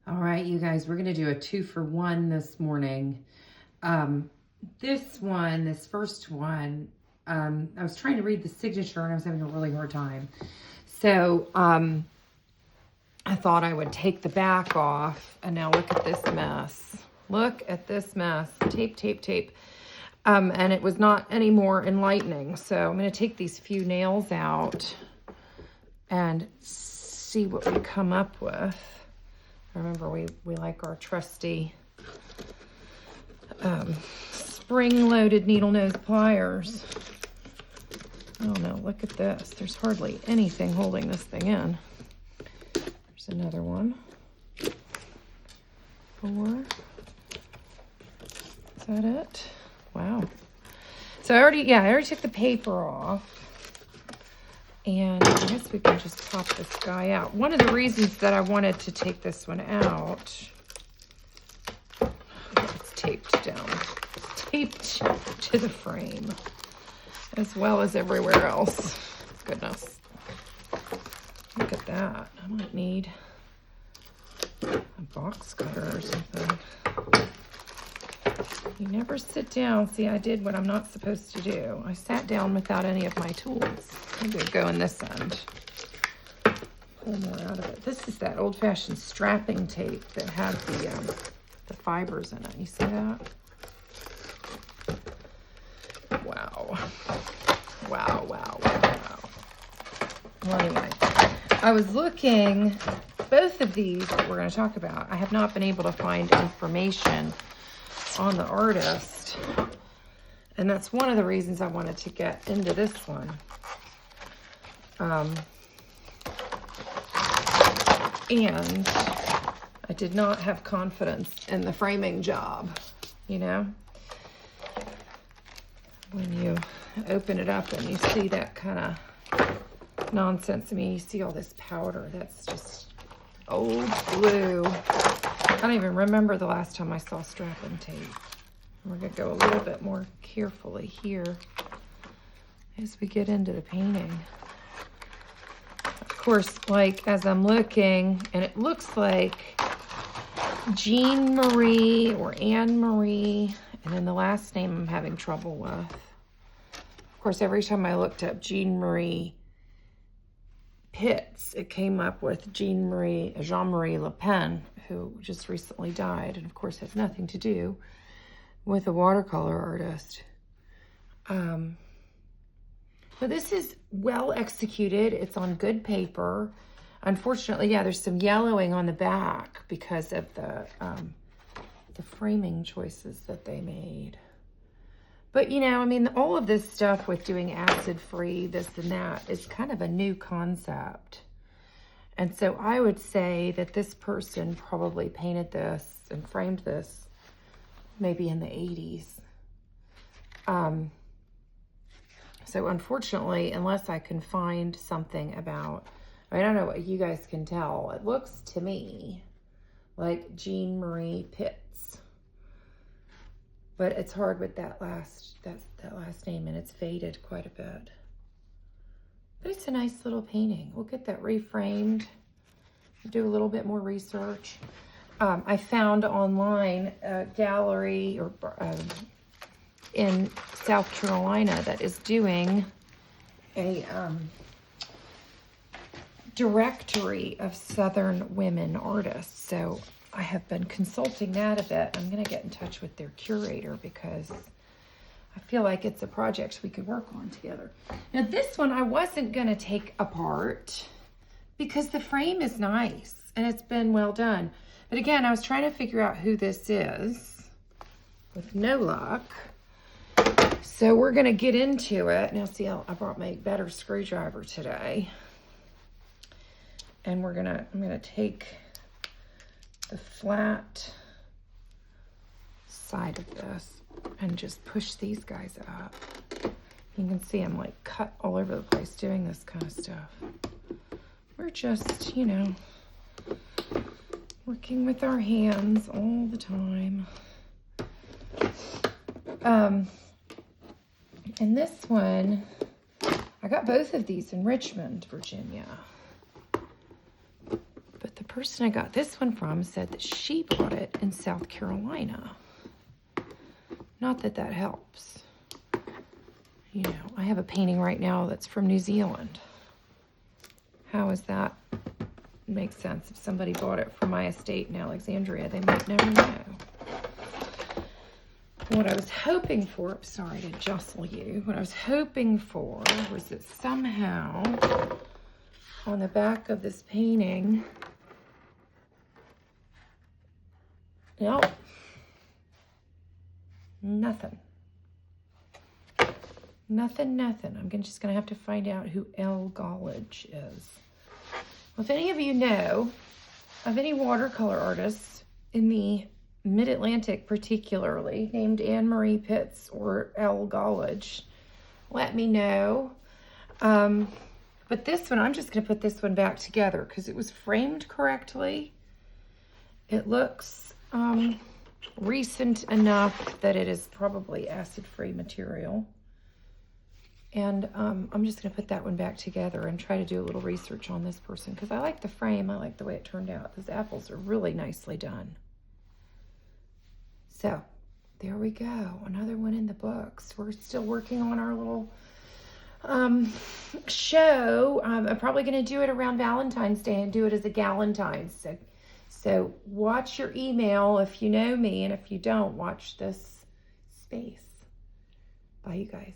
All right, you guys, we're going to do a 2-for-1 this morning. This first one, I was trying to read the signature and I was having a really hard time. So I thought I would take the back off, and now look at this mess. Look at this mess. Tape, tape, tape. And it was not any more enlightening. So I'm going to take these few nails out and see what we come up with. Remember, we like our trusty spring-loaded needle nose pliers. Oh no, look at this. There's hardly anything holding this thing in. There's another one. 4. Is that it? Wow. So I already took the paper off. And I guess we can just pop this guy out. One of the reasons that I wanted to take this one out, it's taped down. It's taped to the frame, as well as everywhere else. Goodness. Look at that. I might need a box cutter or something. You never sit down. See, I did what I'm not supposed to do. I sat down without any of my tools. Maybe I'll go in this end. Pull more out of it. This is that old-fashioned strapping tape that has the fibers in it. You see that? Wow. Wow, wow, wow, wow. Well, anyway, I was looking, both of these that we're going to talk about, I have not been able to find information on the artist, and that's one of the reasons I wanted to get into this one. And I did not have confidence in the framing job, you know? When you open it up and you see that kind of nonsense. I mean, you see all this powder. That's just old glue. I don't even remember the last time I saw strapping tape. We're going to go a little bit more carefully here as we get into the painting. Of course, like as I'm looking, and it looks like Jean Marie or Anne Marie, and then the last name I'm having trouble with. Of course, every time I looked up Jean Marie Pitts, it came up with Jean-Marie Le Pen, who just recently died, and of course has nothing to do with a watercolor artist. But this is well executed. It's on good paper. Unfortunately, yeah, there's some yellowing on the back because of the framing choices that they made. But, you know, I mean, all of this stuff with doing acid-free, this and that, is kind of a new concept. And so I would say that this person probably painted this and framed this maybe in the 80s. So unfortunately, unless I can find something about, I don't know what you guys can tell, it looks to me like Jean Marie Pitts. But it's hard with that last name, and it's faded quite a bit. But it's a nice little painting. We'll get that reframed, do a little bit more research. I found online a gallery in South Carolina that is doing a directory of Southern women artists. So I have been consulting that a bit. I'm going to get in touch with their curator because I feel like it's a project we could work on together. Now this one I wasn't going to take apart because the frame is nice and it's been well done. But again, I was trying to figure out who this is with no luck. So we're going to get into it. Now see, I brought my better screwdriver today. And I'm going to take the flat side of this and just push these guys up. You can see I'm like cut all over the place doing this kind of stuff. We're just, you know, working with our hands all the time. And this one, I got both of these in Richmond, Virginia. But the person I got this one from said that she bought it in South Carolina. Not that that helps. You know, I have a painting right now that's from New Zealand. How is that make sense? If somebody bought it from my estate in Alexandria, they might never know. What I was hoping for, sorry to jostle you, what I was hoping for was that somehow on the back of this painting, nope, nothing. Nothing. I'm just going to have to find out who Elle Gollage is. Well, if any of you know of any watercolor artists in the Mid-Atlantic particularly, named Anne Marie Pitts or Elle Gollage, let me know. But this one, I'm just going to put this one back together because it was framed correctly. It looks recent enough that it is probably acid-free material. And I'm just going to put that one back together and try to do a little research on this person because I like the frame. I like the way it turned out. Those apples are really nicely done. So there we go. Another one in the books. We're still working on our little show. I'm probably going to do it around Valentine's Day and do it as a Galentine's. So watch your email if you know me, and if you don't, watch this space. Bye, you guys.